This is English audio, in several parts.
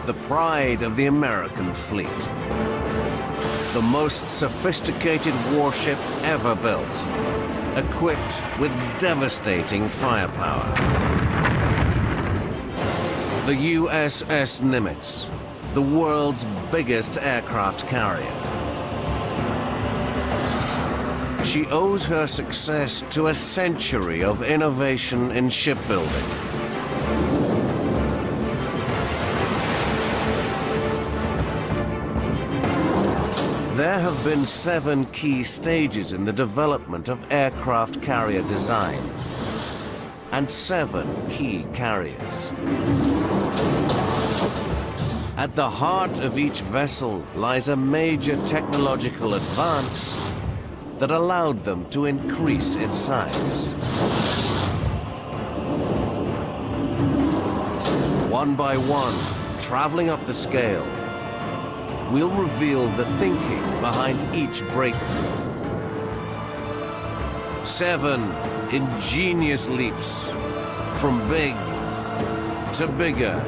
the pride of the American fleet. The most sophisticated warship ever built, equipped with devastating firepower. The USS Nimitz, the world's biggest aircraft carrier. She owes her success to a century of innovation in shipbuilding. There have been 7 key stages in the development of aircraft carrier design, and 7 key carriers. At the heart of each vessel lies a major technological advance that allowed them to increase in size. One by one, traveling up the scale, we'll reveal the thinking behind each breakthrough. 7 ingenious leaps from big to bigger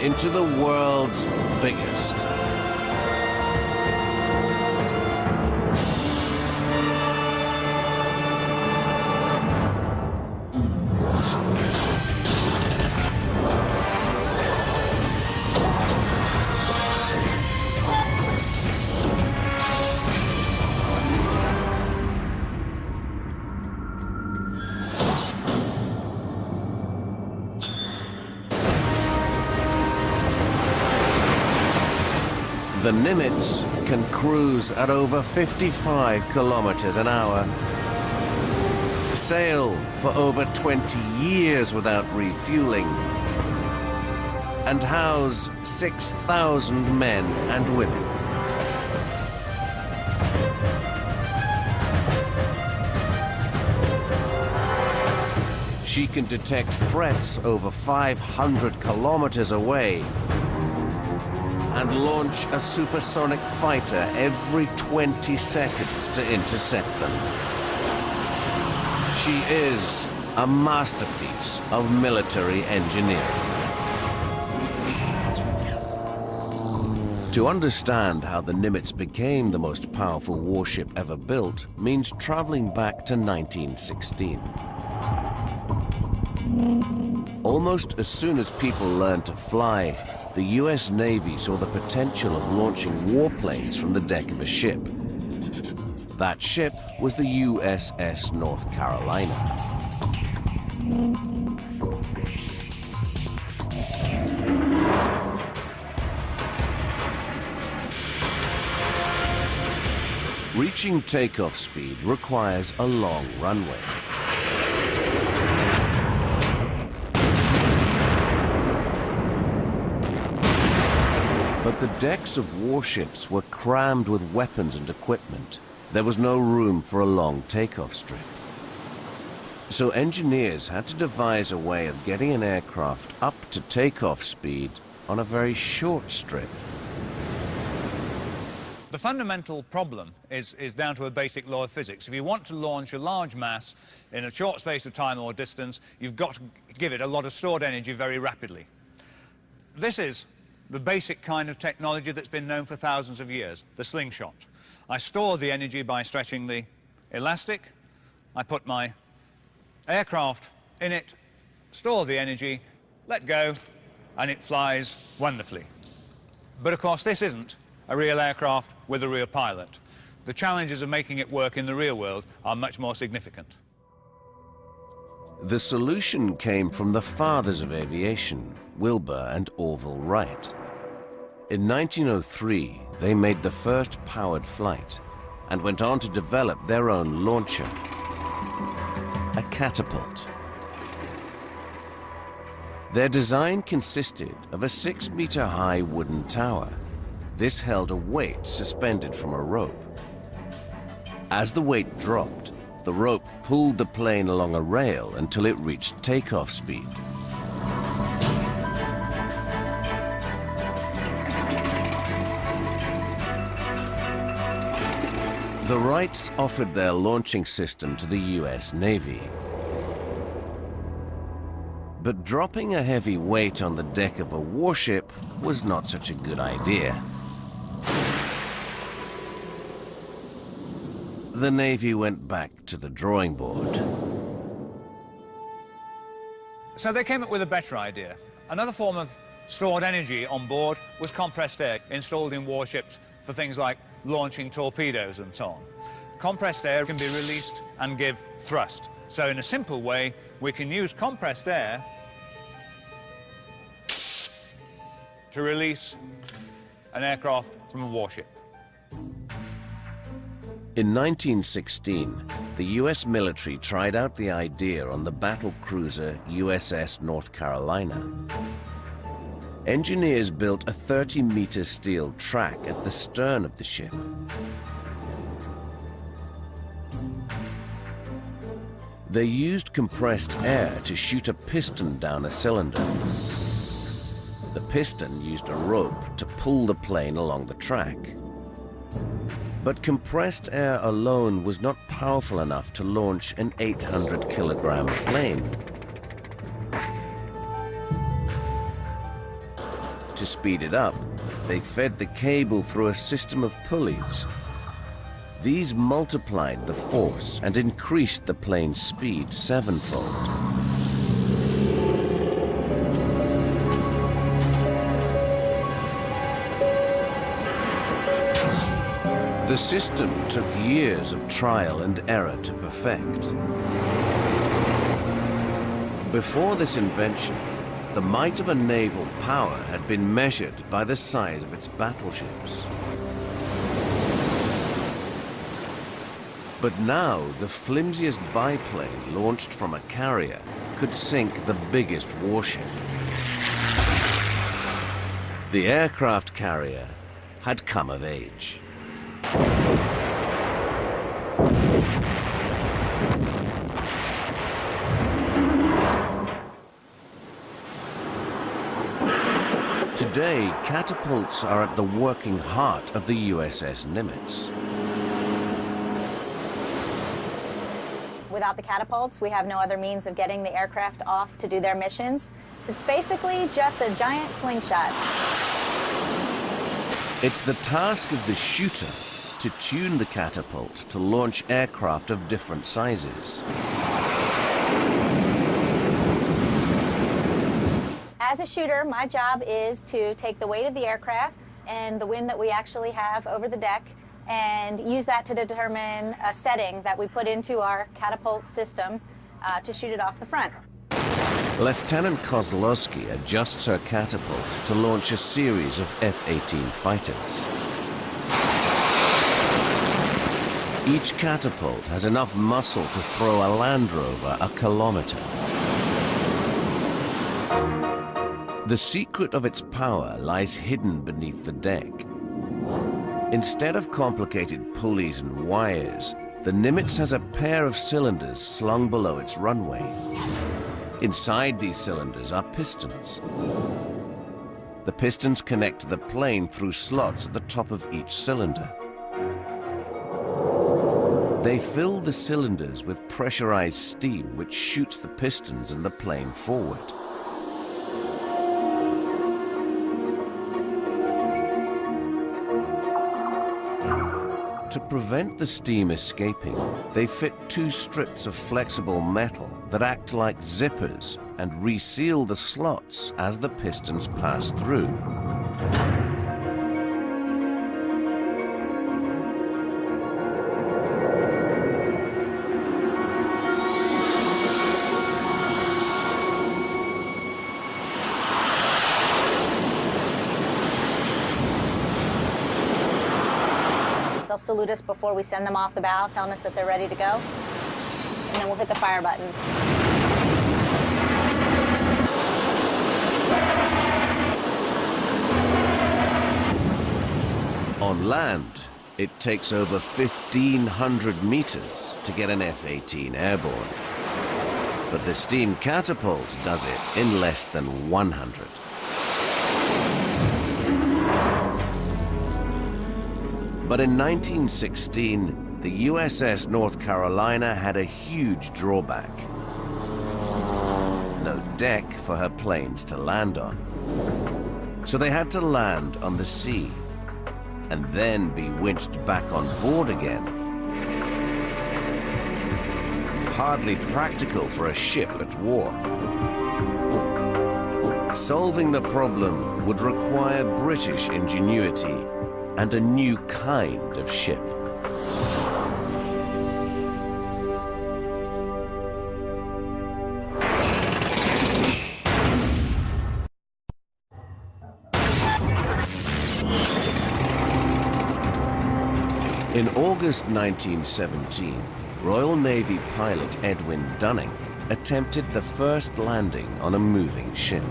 into the world's biggest. The Nimitz can cruise at over 55 kilometers an hour, sail for over 20 years without refueling, and house 6,000 men and women. She can detect threats over 500 kilometers away and launch a supersonic fighter every 20 seconds to intercept them. She is a masterpiece of military engineering. To understand how the Nimitz became the most powerful warship ever built means traveling back to 1916. Almost as soon as people learned to fly, the US Navy saw the potential of launching warplanes from the deck of a ship. That ship was the USS North Carolina. Reaching takeoff speed requires a long runway. But the decks of warships were crammed with weapons and equipment. There was no room for a long takeoff strip. So engineers had to devise a way of getting an aircraft up to takeoff speed on a very short strip. The fundamental problem is down to a basic law of physics. If you want to launch a large mass in a short space of time or distance, you've got to give it a lot of stored energy very rapidly. This is the basic kind of technology that's been known for thousands of years, the slingshot. I store the energy by stretching the elastic. I put my aircraft in it, store the energy, let go, and it flies wonderfully. But of course, this isn't a real aircraft with a real pilot. The challenges of making it work in the real world are much more significant. The solution came from the fathers of aviation, Wilbur and Orville Wright. In 1903, they made the first powered flight and went on to develop their own launcher, a catapult. Their design consisted of a 6-meter-high wooden tower. This held a weight suspended from a rope. As the weight dropped, the rope pulled the plane along a rail until it reached takeoff speed. The Wrights offered their launching system to the US Navy. But dropping a heavy weight on the deck of a warship was not such a good idea. The Navy went back to the drawing board. So they came up with a better idea. Another form of stored energy on board was compressed air, installed in warships for things like launching torpedoes and so on. Compressed air can be released and give thrust. So in a simple way, we can use compressed air to release an aircraft from a warship. In 1916, the US military tried out the idea on the battle cruiser USS North Carolina. Engineers built a 30-meter steel track at the stern of the ship. They used compressed air to shoot a piston down a cylinder. The piston used a rope to pull the plane along the track. But compressed air alone was not powerful enough to launch an 800-kilogram plane. To speed it up, they fed the cable through a system of pulleys. These multiplied the force and increased the plane's speed sevenfold. The system took years of trial and error to perfect. Before this invention, the might of a naval power had been measured by the size of its battleships. But now, the flimsiest biplane launched from a carrier could sink the biggest warship. The aircraft carrier had come of age. Today, catapults are at the working heart of the USS Nimitz. Without the catapults, we have no other means of getting the aircraft off to do their missions. It's basically just a giant slingshot. It's the task of the shooter to tune the catapult to launch aircraft of different sizes. As a shooter, my job is to take the weight of the aircraft and the wind that we actually have over the deck and use that to determine a setting that we put into our catapult system to shoot it off the front. Lieutenant Kozlowski adjusts her catapult to launch a series of F-18 fighters. Each catapult has enough muscle to throw a Land Rover a kilometer. The secret of its power lies hidden beneath the deck. Instead of complicated pulleys and wires, the Nimitz has a pair of cylinders slung below its runway. Inside these cylinders are pistons. The pistons connect to the plane through slots at the top of each cylinder. They fill the cylinders with pressurized steam, which shoots the pistons and the plane forward. To prevent the steam escaping, they fit two strips of flexible metal that act like zippers and reseal the slots as the pistons pass through. They'll salute us before we send them off the bow, telling us that they're ready to go. And then we'll hit the fire button. On land, it takes over 1,500 meters to get an F-18 airborne. But the steam catapult does it in less than 100. But in 1916, the USS North Carolina had a huge drawback. No deck for her planes to land on. So they had to land on the sea and then be winched back on board again. Hardly practical for a ship at war. Solving the problem would require British ingenuity and a new kind of ship. In August 1917, Royal Navy pilot Edwin Dunning attempted the first landing on a moving ship.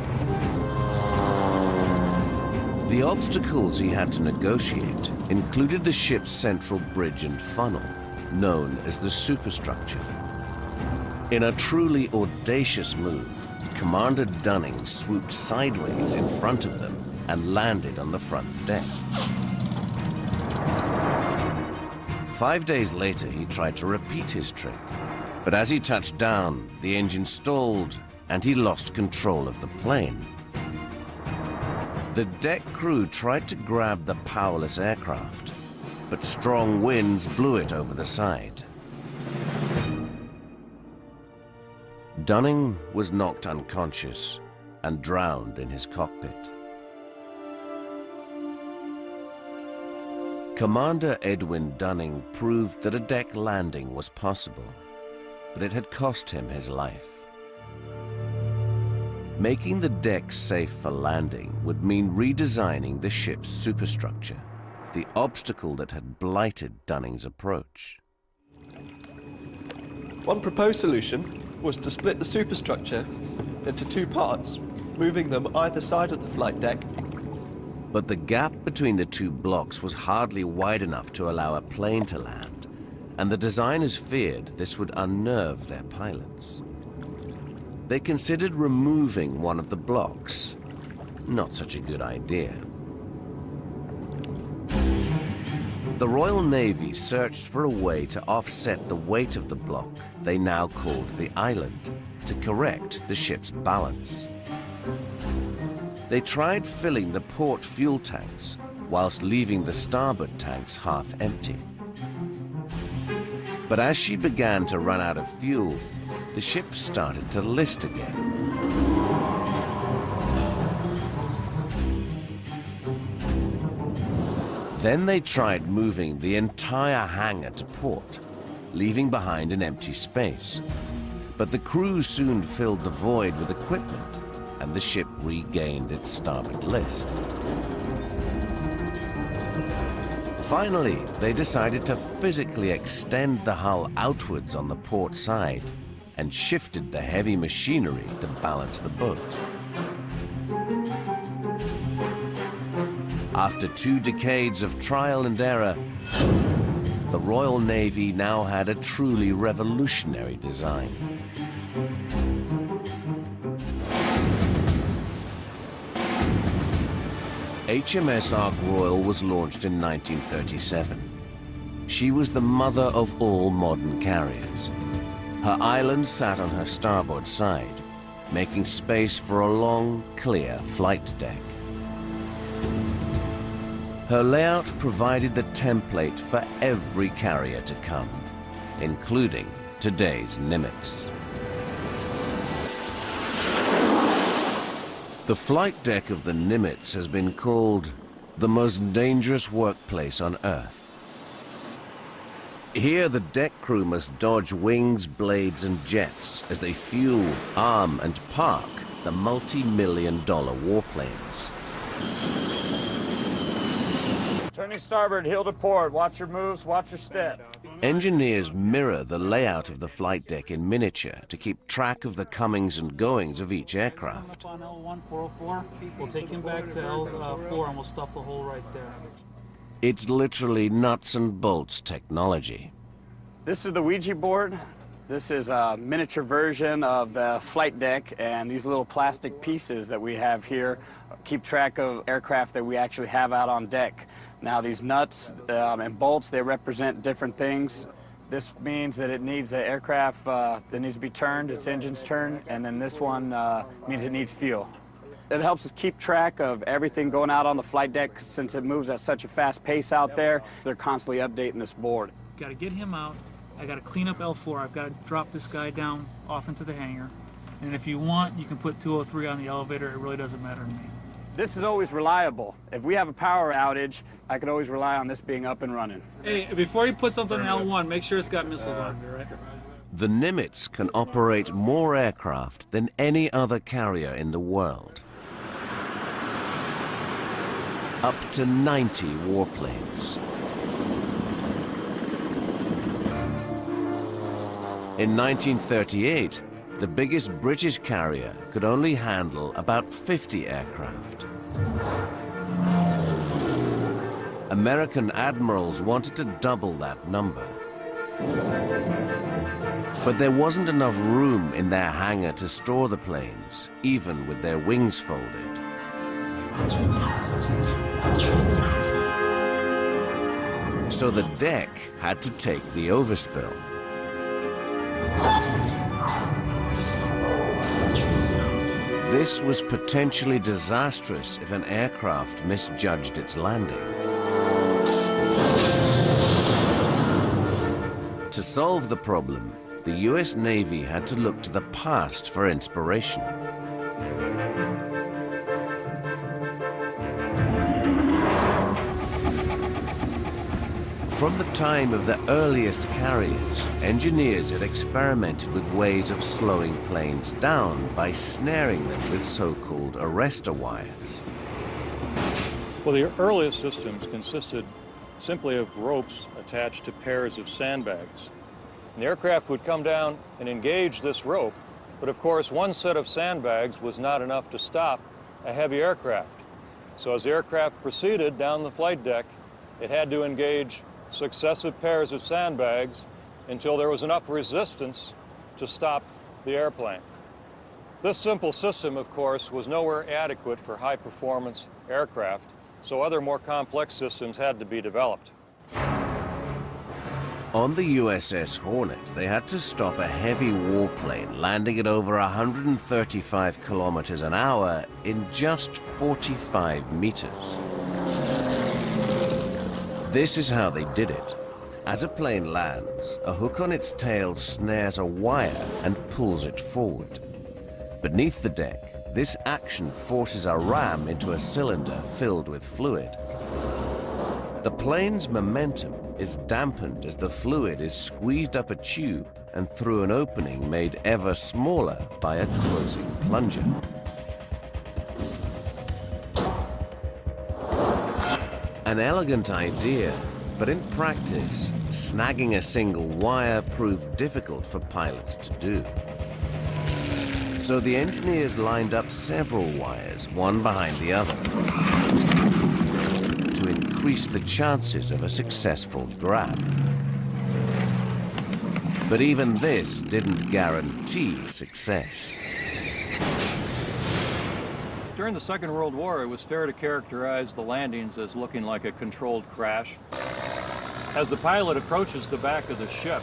The obstacles he had to negotiate included the ship's central bridge and funnel, known as the superstructure. In a truly audacious move, Commander Dunning swooped sideways in front of them and landed on the front deck. 5 days later, he tried to repeat his trick, but as he touched down, the engine stalled and he lost control of the plane. The deck crew tried to grab the powerless aircraft, but strong winds blew it over the side. Dunning was knocked unconscious and drowned in his cockpit. Commander Edwin Dunning proved that a deck landing was possible, but it had cost him his life. Making the deck safe for landing would mean redesigning the ship's superstructure, the obstacle that had blighted Dunning's approach. One proposed solution was to split the superstructure into two parts, moving them either side of the flight deck. But the gap between the two blocks was hardly wide enough to allow a plane to land, and the designers feared this would unnerve their pilots. They considered removing one of the blocks. Not such a good idea. The Royal Navy searched for a way to offset the weight of the block they now called the island, to correct the ship's balance. They tried filling the port fuel tanks whilst leaving the starboard tanks half empty. But as she began to run out of fuel, the ship started to list again. Then they tried moving the entire hangar to port, leaving behind an empty space. But the crew soon filled the void with equipment, and the ship regained its starboard list. Finally, they decided to physically extend the hull outwards on the port side and shifted the heavy machinery to balance the boat. After 2 decades of trial and error, the Royal Navy now had a truly revolutionary design. HMS Ark Royal was launched in 1937. She was the mother of all modern carriers. Her island sat on her starboard side, making space for a long, clear flight deck. Her layout provided the template for every carrier to come, including today's Nimitz. The flight deck of the Nimitz has been called the most dangerous workplace on Earth. Here, the deck crew must dodge wings, blades, and jets as they fuel, arm, and park the multi-million-dollar warplanes. Turning starboard, heel to port. Watch your moves, watch your step. Engineers mirror the layout of the flight deck in miniature to keep track of the comings and goings of each aircraft. On L1, 404, we'll take him back to L4 and we'll stuff the hole right there. It's literally nuts and bolts technology. This is the Ouija board. This is a miniature version of the flight deck, and these little plastic pieces that we have here keep track of aircraft that we actually have out on deck. Now these nuts and bolts, they represent different things. This means that it needs an aircraft that needs to be turned, its engine's turned, and then this one means it needs fuel. It helps us keep track of everything going out on the flight deck since it moves at such a fast pace out there. They're constantly updating this board. Got to get him out. I got to clean up L4. I've got to drop this guy down off into the hangar. And if you want, you can put 203 on the elevator. It really doesn't matter to me. This is always reliable. If we have a power outage, I could always rely on this being up and running. Hey, before you put something in L1, make sure it's got missiles on it, right? The Nimitz can operate more aircraft than any other carrier in the world. Up to 90 warplanes. In 1938, the biggest British carrier could only handle about 50 aircraft. American admirals wanted to double that number. But there wasn't enough room in their hangar to store the planes, even with their wings folded. So the deck had to take the overspill. This was potentially disastrous if an aircraft misjudged its landing. To solve the problem, the US Navy had to look to the past for inspiration. From the time of the earliest carriers, engineers had experimented with ways of slowing planes down by snaring them with so-called arrestor wires. Well, the earliest systems consisted simply of ropes attached to pairs of sandbags. And the aircraft would come down and engage this rope, but of course one set of sandbags was not enough to stop a heavy aircraft. So as the aircraft proceeded down the flight deck, it had to engage successive pairs of sandbags until there was enough resistance to stop the airplane. This simple system, of course, was nowhere adequate for high-performance aircraft, so other more complex systems had to be developed. On the USS Hornet, they had to stop a heavy warplane landing at over 135 kilometers an hour in just 45 meters. This is how they did it. As a plane lands, a hook on its tail snares a wire and pulls it forward. Beneath the deck, this action forces a ram into a cylinder filled with fluid. The plane's momentum is dampened as the fluid is squeezed up a tube and through an opening made ever smaller by a closing plunger. An elegant idea, but in practice, snagging a single wire proved difficult for pilots to do. So the engineers lined up several wires, one behind the other, to increase the chances of a successful grab. But even this didn't guarantee success. During the Second World War, it was fair to characterize the landings as looking like a controlled crash. As the pilot approaches the back of the ship,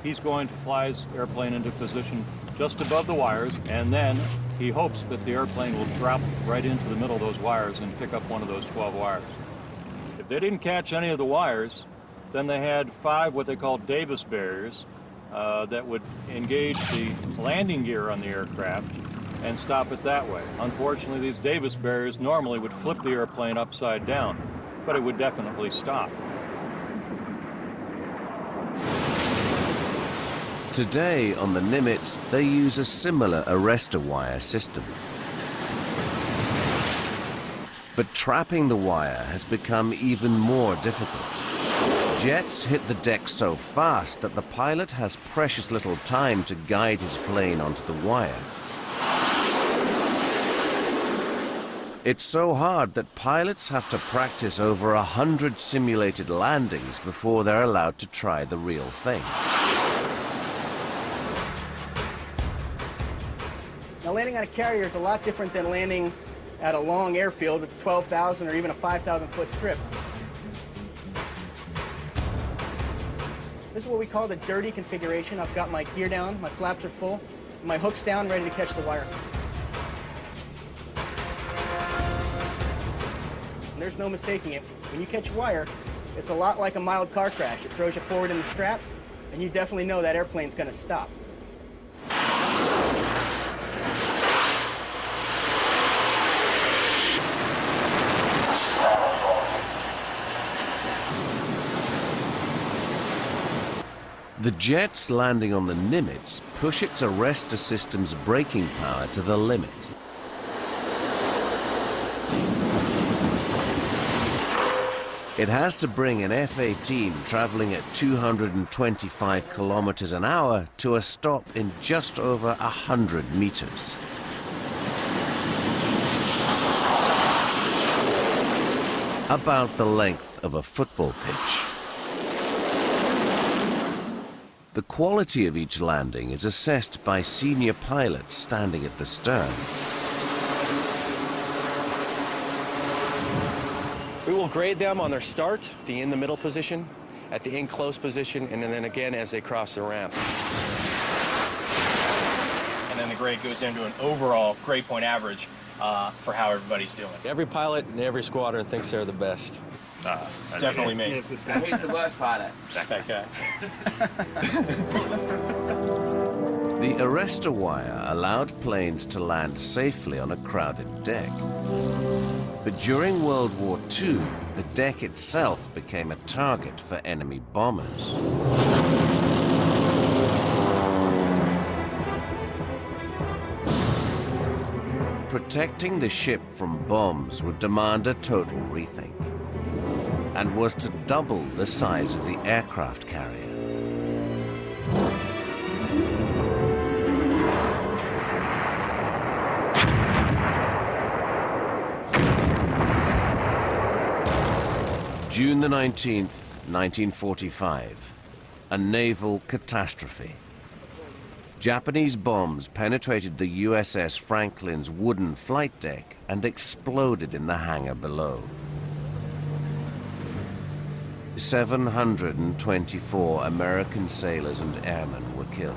he's going to fly his airplane into position just above the wires, and then he hopes that the airplane will drop right into the middle of those wires and pick up one of those 12 wires. If they didn't catch any of the wires, then they had 5 what they call Davis barriers that would engage the landing gear on the aircraft and stop it that way. Unfortunately, these Davis barriers normally would flip the airplane upside down, but it would definitely stop. Today, on the Nimitz, they use a similar arrestor wire system. But trapping the wire has become even more difficult. Jets hit the deck so fast that the pilot has precious little time to guide his plane onto the wire. It's so hard that pilots have to practice over 100 simulated landings before they're allowed to try the real thing. Now, landing on a carrier is a lot different than landing at a long airfield with 12,000 or even a 5,000 foot strip. This is what we call the dirty configuration. I've got my gear down, my flaps are full, my hook's down, ready to catch the wire. And there's no mistaking it. When you catch wire, it's a lot like a mild car crash. It throws you forward in the straps, and you definitely know that airplane's going to stop. The jets landing on the Nimitz push its arrestor system's braking power to the limit. It has to bring an F-18 traveling at 225 kilometers an hour to a stop in just over 100 meters. About the length of a football pitch. The quality of each landing is assessed by senior pilots standing at the stern. We will grade them on their start, the in the middle position, at the in close position, and then again as they cross the ramp. And then the grade goes into an overall grade point average for how everybody's doing. Every pilot in every squadron thinks they're the best. Definitely me. It's this guy. Who's the worst pilot? That guy. The arrestor wire allowed planes to land safely on a crowded deck. But during World War II, the deck itself became a target for enemy bombers. Protecting the ship from bombs would demand a total rethink, and was to double the size of the aircraft carrier. June the 19th, 1945, a naval catastrophe. Japanese bombs penetrated the USS Franklin's wooden flight deck and exploded in the hangar below. 724 American sailors and airmen were killed.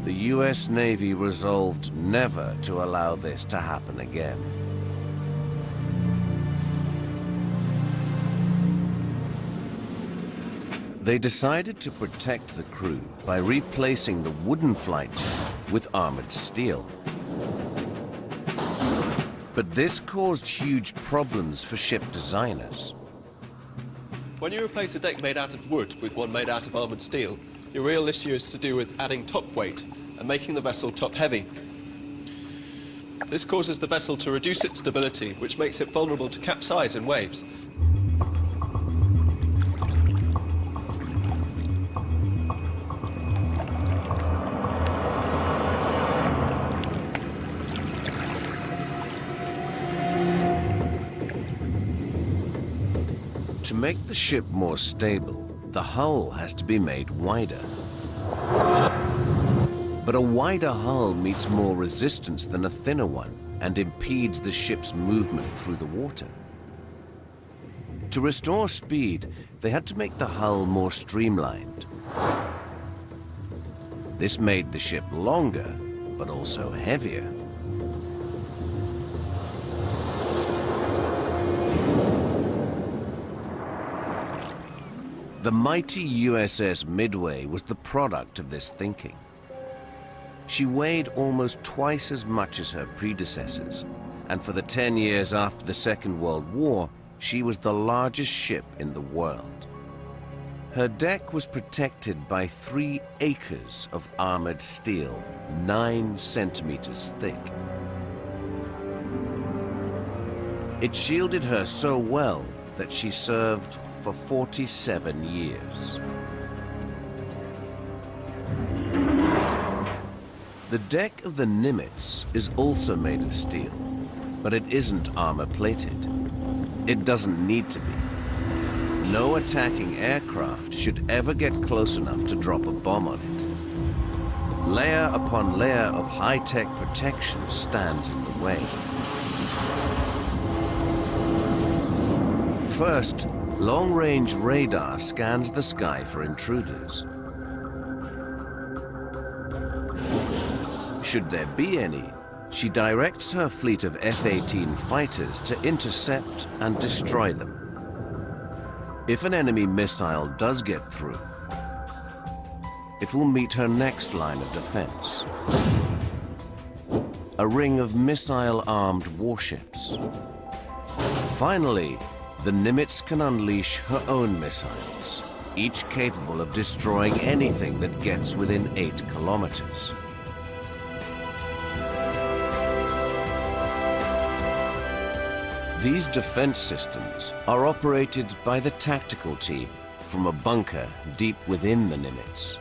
The US Navy resolved never to allow this to happen again. They decided to protect the crew by replacing the wooden flight deck with armored steel. But this caused huge problems for ship designers. When you replace a deck made out of wood with one made out of armored steel, your real issue is to do with adding top weight and making the vessel top heavy. This causes the vessel to reduce its stability, which makes it vulnerable to capsize in waves. To make the ship more stable, the hull has to be made wider. But a wider hull meets more resistance than a thinner one and impedes the ship's movement through the water. To restore speed, they had to make the hull more streamlined. This made the ship longer, but also heavier. The mighty USS Midway was the product of this thinking. She weighed almost twice as much as her predecessors, and for the 10 years after the Second World War, she was the largest ship in the world. Her deck was protected by 3 acres of armored steel, 9 centimeters thick. It shielded her so well that she served for 47 years. The deck of the Nimitz is also made of steel, but it isn't armor-plated. It doesn't need to be. No attacking aircraft should ever get close enough to drop a bomb on it. Layer upon layer of high-tech protection stands in the way. First, long-range radar scans the sky for intruders. Should there be any, she directs her fleet of F-18 fighters to intercept and destroy them. If an enemy missile does get through, it will meet her next line of defense. A ring of missile-armed warships. Finally, the Nimitz can unleash her own missiles, each capable of destroying anything that gets within 8 kilometers. These defense systems are operated by the tactical team from a bunker deep within the Nimitz.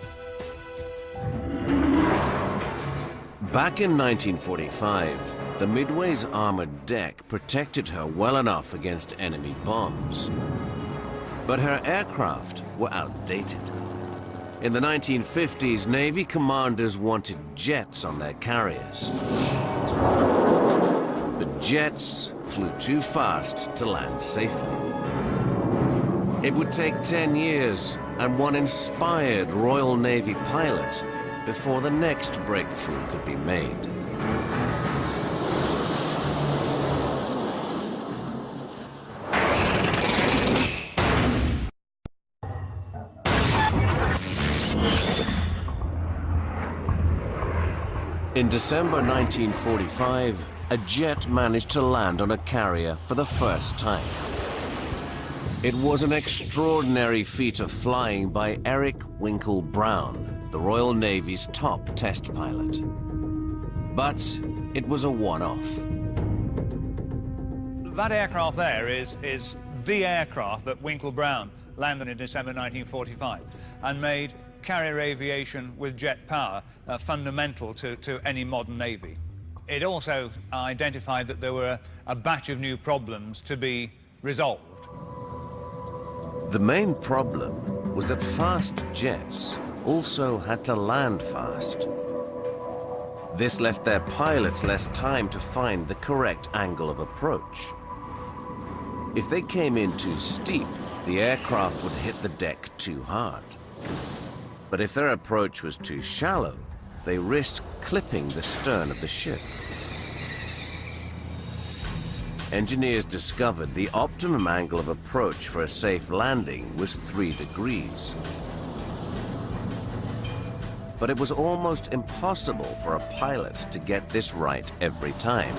Back in 1945, the Midway's armored deck protected her well enough against enemy bombs. But her aircraft were outdated. In the 1950s, Navy commanders wanted jets on their carriers. But jets flew too fast to land safely. It would take 10 years and one inspired Royal Navy pilot before the next breakthrough could be made. In December 1945, a jet managed to land on a carrier for the first time. It was an extraordinary feat of flying by Eric Winkle Brown, the Royal Navy's top test pilot. But it was a one-off. That aircraft there is the aircraft that Winkle Brown landed in December 1945 and made carrier aviation with jet power fundamental to any modern navy. It also identified that there were a batch of new problems to be resolved. The main problem was that fast jets also had to land fast. This left their pilots less time to find the correct angle of approach. If they came in too steep, the aircraft would hit the deck too hard. But if their approach was too shallow, they risked clipping the stern of the ship. Engineers discovered the optimum angle of approach for a safe landing was 3 degrees. But it was almost impossible for a pilot to get this right every time.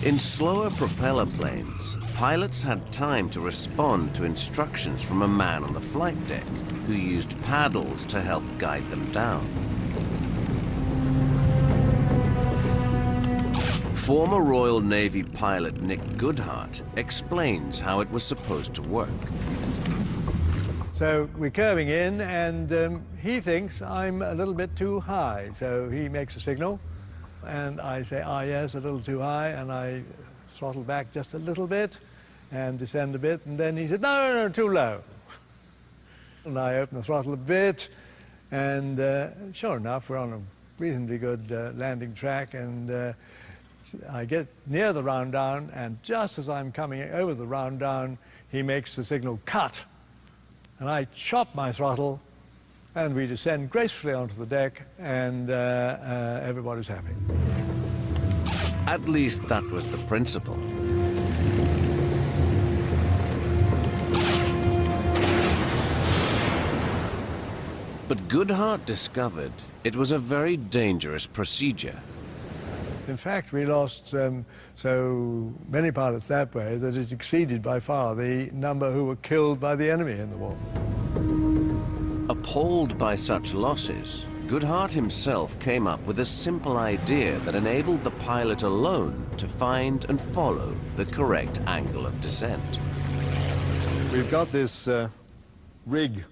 In slower propeller planes, pilots had time to respond to instructions from a man on the flight deck who used paddles to help guide them down. Former Royal Navy pilot Nick Goodhart explains how it was supposed to work. So we're curving in, and he thinks I'm a little bit too high, so he makes a signal. And I say, ah, yes, a little too high, and I throttle back just a little bit and descend a bit, and then he said, no, too low. And I open the throttle a bit, and sure enough, we're on a reasonably good landing track, and I get near the round down, and just as I'm coming over the round down, he makes the signal cut, and I chop my throttle, and we descend gracefully onto the deck, and everybody's happy. At least that was the principle. But Goodhart discovered it was a very dangerous procedure. In fact, we lost so many pilots that way that it exceeded by far the number who were killed by the enemy in the war. Appalled by such losses, Goodhart himself came up with a simple idea that enabled the pilot alone to find and follow the correct angle of descent. We've got this rig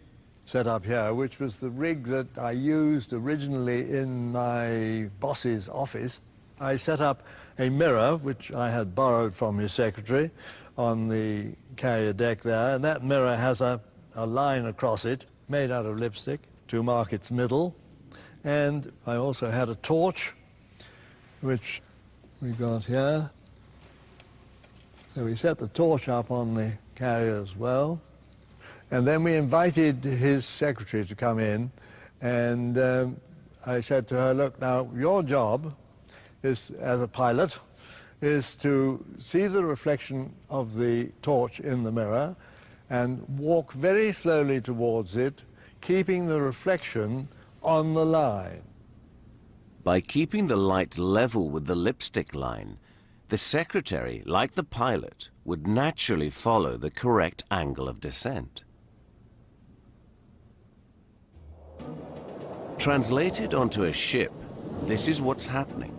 set up here, which was the rig that I used originally in my boss's office. I set up a mirror, which I had borrowed from his secretary, on the carrier deck there, and that mirror has a line across it made out of lipstick to mark its middle. And I also had a torch, which we got here. So we set the torch up on the carrier as well. And then we invited his secretary to come in, and I said to her, look, now your job is, as a pilot, is to see the reflection of the torch in the mirror and walk very slowly towards it, keeping the reflection on the line. By keeping the light level with the lipstick line, the secretary, like the pilot, would naturally follow the correct angle of descent. Translated onto a ship, this is what's happening.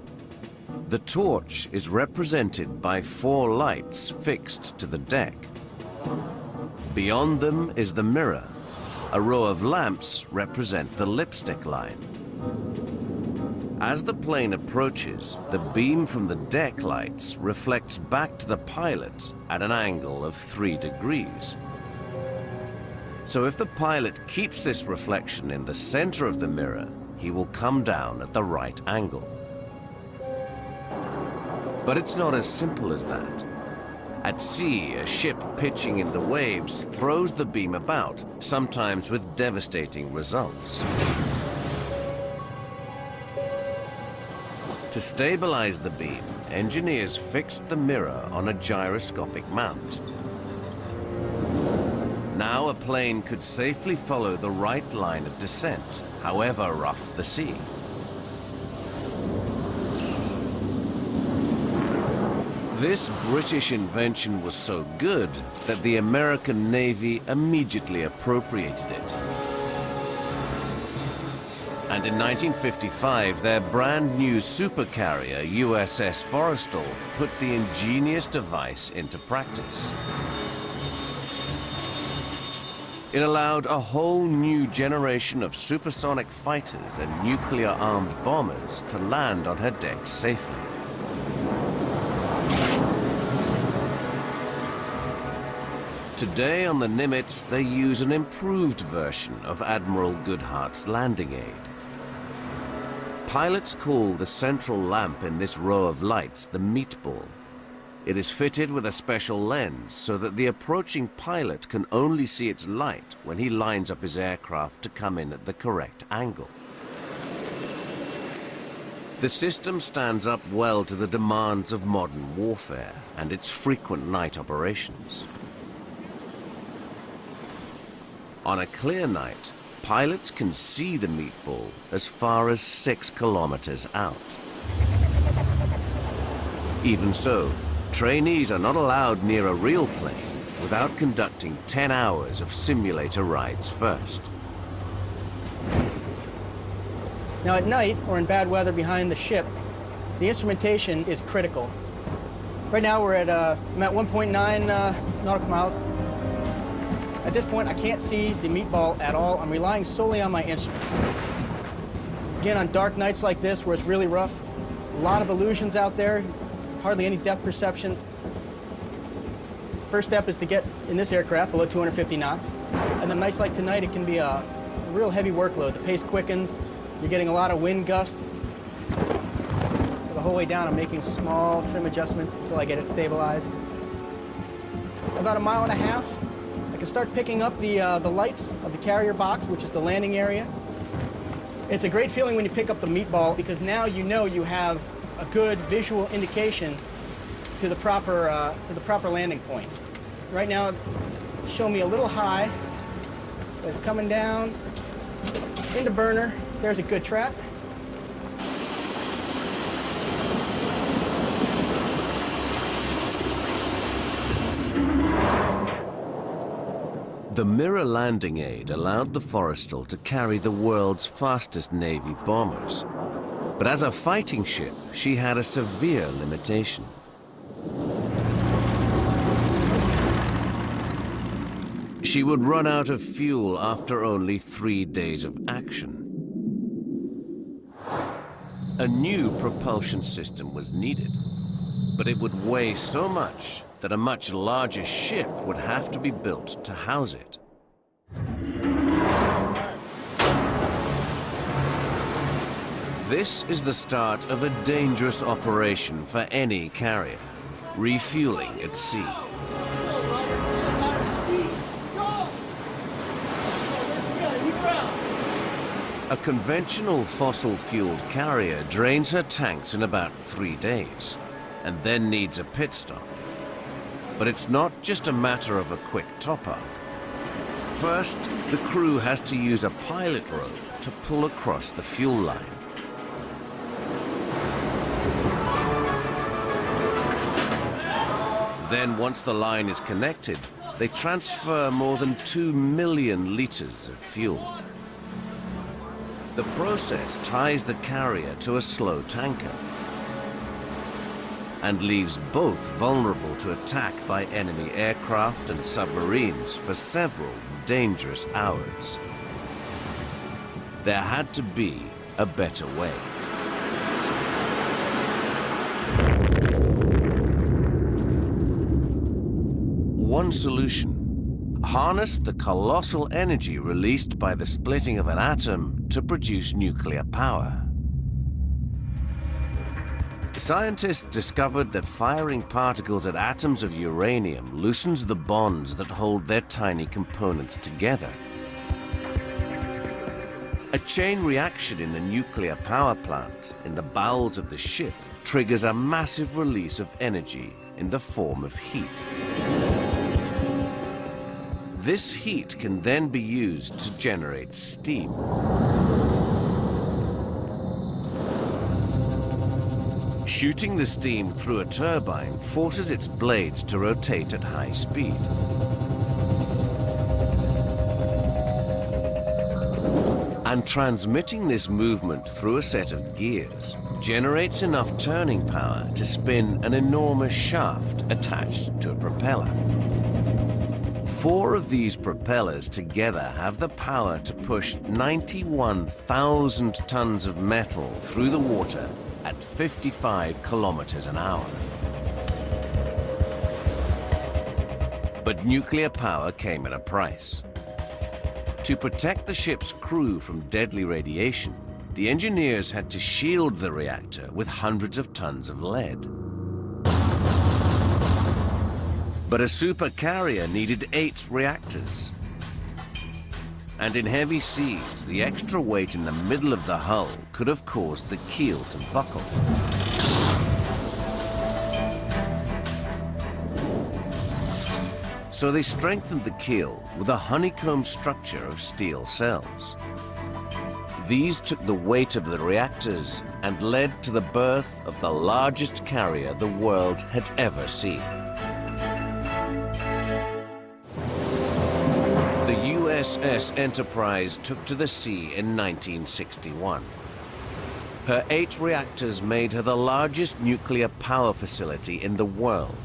The torch is represented by 4 lights fixed to the deck. Beyond them is the mirror. A row of lamps represent the lipstick line. As the plane approaches, the beam from the deck lights reflects back to the pilot at an angle of 3 degrees. So if the pilot keeps this reflection in the center of the mirror, he will come down at the right angle. But it's not as simple as that. At sea, a ship pitching in the waves throws the beam about, sometimes with devastating results. To stabilize the beam, engineers fixed the mirror on a gyroscopic mount. Now a plane could safely follow the right line of descent, however rough the sea. This British invention was so good that the American Navy immediately appropriated it. And in 1955, their brand new supercarrier, USS Forrestal, put the ingenious device into practice. It allowed a whole new generation of supersonic fighters and nuclear-armed bombers to land on her decks safely. Today on the Nimitz, they use an improved version of Admiral Goodhart's landing aid. Pilots call the central lamp in this row of lights the meatball. It is fitted with a special lens so that the approaching pilot can only see its light when he lines up his aircraft to come in at the correct angle. The system stands up well to the demands of modern warfare and its frequent night operations. On a clear night, pilots can see the meatball as far as 6 kilometers out. Even so, trainees are not allowed near a real plane without conducting 10 hours of simulator rides first. Now at night, or in bad weather behind the ship, the instrumentation is critical. Right now I'm at 1.9 nautical miles. At this point, I can't see the meatball at all. I'm relying solely on my instruments. Again, on dark nights like this, where it's really rough, a lot of illusions out there, hardly any depth perceptions. First step is to get in this aircraft below 250 knots. And then nights like tonight, it can be a real heavy workload. The pace quickens, you're getting a lot of wind gusts. So the whole way down, I'm making small trim adjustments until I get it stabilized. About 1.5 miles, I can start picking up the lights of the carrier box, which is the landing area. It's a great feeling when you pick up the meatball because now you know you have a good visual indication to the proper landing point. Right now, show me a little high. It's coming down into burner. There's a good trap. The mirror landing aid allowed the Forrestal to carry the world's fastest Navy bombers. But as a fighting ship, she had a severe limitation. She would run out of fuel after only 3 days of action. A new propulsion system was needed, but it would weigh so much that a much larger ship would have to be built to house it. This is the start of a dangerous operation for any carrier, refueling at sea. A conventional fossil-fueled carrier drains her tanks in about 3 days, and then needs a pit stop. But it's not just a matter of a quick top-up. First, the crew has to use a pilot rope to pull across the fuel line. Then, once the line is connected, they transfer more than 2 million liters of fuel. The process ties the carrier to a slow tanker and leaves both vulnerable to attack by enemy aircraft and submarines for several dangerous hours. There had to be a better way. One solution: harness the colossal energy released by the splitting of an atom to produce nuclear power. Scientists discovered that firing particles at atoms of uranium loosens the bonds that hold their tiny components together. A chain reaction in a nuclear power plant in the bowels of the ship triggers a massive release of energy in the form of heat. This heat can then be used to generate steam. Shooting the steam through a turbine forces its blades to rotate at high speed. And transmitting this movement through a set of gears generates enough turning power to spin an enormous shaft attached to a propeller. 4 of these propellers together have the power to push 91,000 tons of metal through the water at 55 kilometers an hour. But nuclear power came at a price. To protect the ship's crew from deadly radiation, the engineers had to shield the reactor with hundreds of tons of lead. But a supercarrier needed 8 reactors. And in heavy seas, the extra weight in the middle of the hull could have caused the keel to buckle. So they strengthened the keel with a honeycomb structure of steel cells. These took the weight of the reactors and led to the birth of the largest carrier the world had ever seen. The USS Enterprise took to the sea in 1961. Her 8 reactors made her the largest nuclear power facility in the world,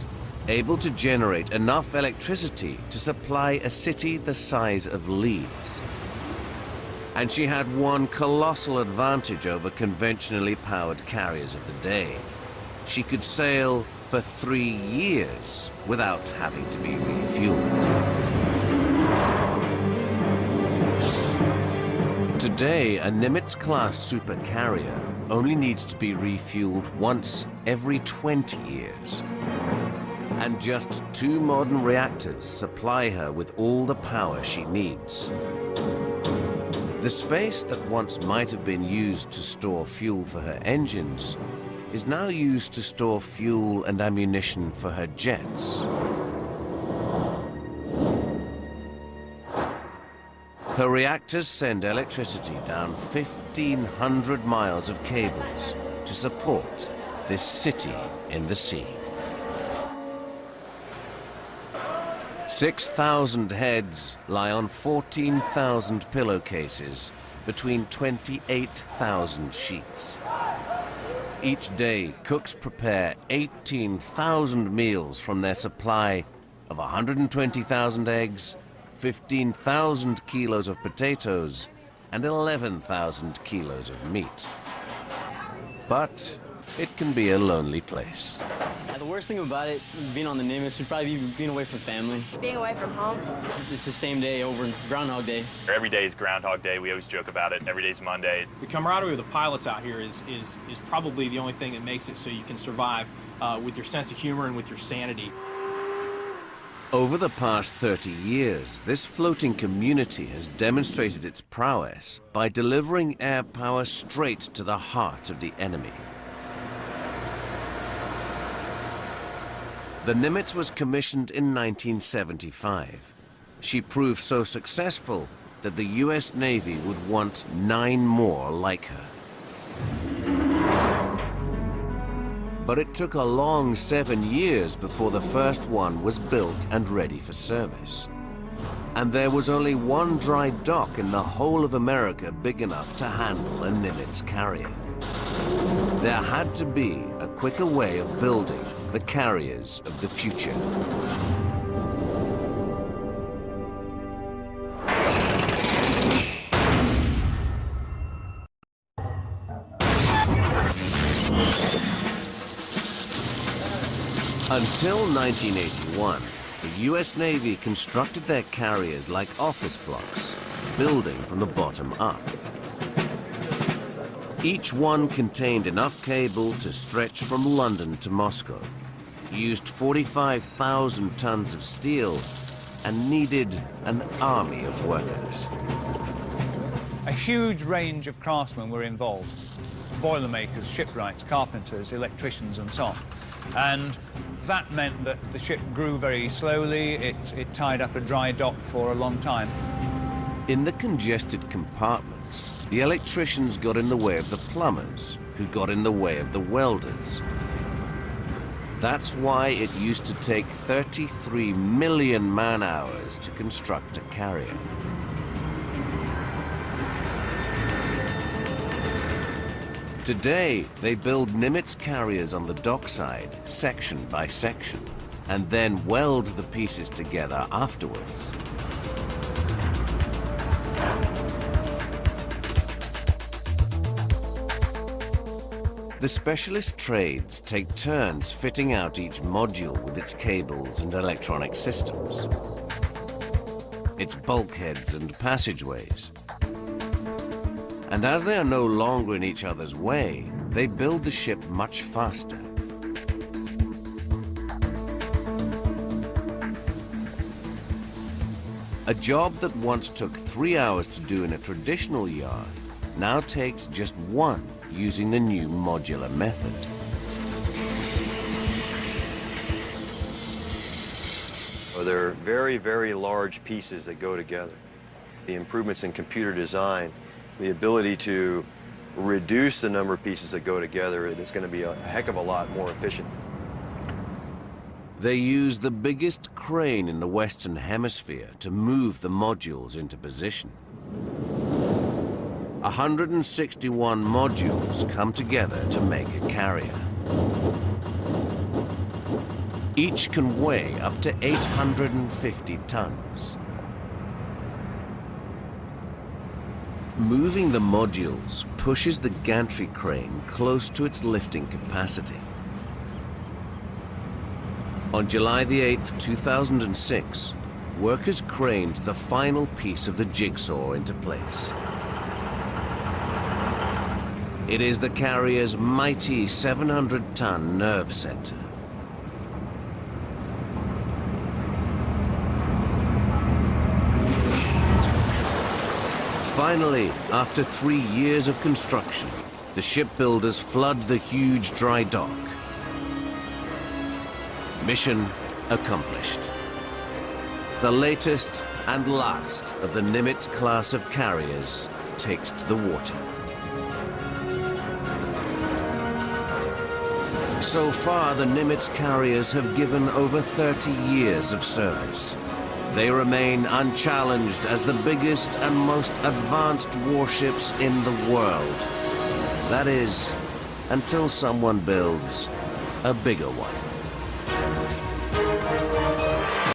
able to generate enough electricity to supply a city the size of Leeds. And she had one colossal advantage over conventionally powered carriers of the day. She could sail for 3 years without having to be refueled. Today, a Nimitz-class supercarrier only needs to be refueled once every 20 years. And just 2 modern reactors supply her with all the power she needs. The space that once might have been used to store fuel for her engines is now used to store fuel and ammunition for her jets. Her reactors send electricity down 1,500 miles of cables to support this city in the sea. 6,000 heads lie on 14,000 pillowcases between 28,000 sheets. Each day, cooks prepare 18,000 meals from their supply of 120,000 eggs, 15,000 kilos of potatoes, and 11,000 kilos of meat. But it can be a lonely place. The worst thing about it, being on the Nimitz, would probably be being away from family. Being away from home. It's the same day over Groundhog Day. Every day is Groundhog Day. We always joke about it. Every day's Monday. The camaraderie of the pilots out here is probably the only thing that makes it so you can survive with your sense of humor and with your sanity. Over the past 30 years, this floating community has demonstrated its prowess by delivering air power straight to the heart of the enemy. The Nimitz was commissioned in 1975. She proved so successful that the US Navy would want 9 more like her. But it took a long 7 years before the first one was built and ready for service. And there was only one dry dock in the whole of America big enough to handle a Nimitz carrier. There had to be a quicker way of building the carriers of the future. Until 1981, the US Navy constructed their carriers like office blocks, building from the bottom up. Each one contained enough cable to stretch from London to Moscow, used 45,000 tons of steel, and needed an army of workers. A huge range of craftsmen were involved. Boilermakers, shipwrights, carpenters, electricians, and so on. And that meant that the ship grew very slowly. It tied up a dry dock for a long time. In the congested compartments, the electricians got in the way of the plumbers, who got in the way of the welders. That's why it used to take 33 million man-hours to construct a carrier. Today, they build Nimitz carriers on the dockside, section by section, and then weld the pieces together afterwards. The specialist trades take turns fitting out each module with its cables and electronic systems, its bulkheads and passageways. And as they are no longer in each other's way, they build the ship much faster. A job that once took 3 hours to do in a traditional yard now takes just 1 using the new modular method. They're very, very large pieces that go together. The improvements in computer design, the ability to reduce the number of pieces that go together, it is going to be a heck of a lot more efficient. They use the biggest crane in the Western Hemisphere to move the modules into position. 161 modules come together to make a carrier. Each can weigh up to 850 tons. Moving the modules pushes the gantry crane close to its lifting capacity. On July the 8th, 2006, workers craned the final piece of the jigsaw into place. It is the carrier's mighty 700-ton nerve center. Finally, after 3 years of construction, the shipbuilders flood the huge dry dock. Mission accomplished. The latest and last of the Nimitz class of carriers takes to the water. So far, the Nimitz carriers have given over 30 years of service. They remain unchallenged as the biggest and most advanced warships in the world. That is, until someone builds a bigger one.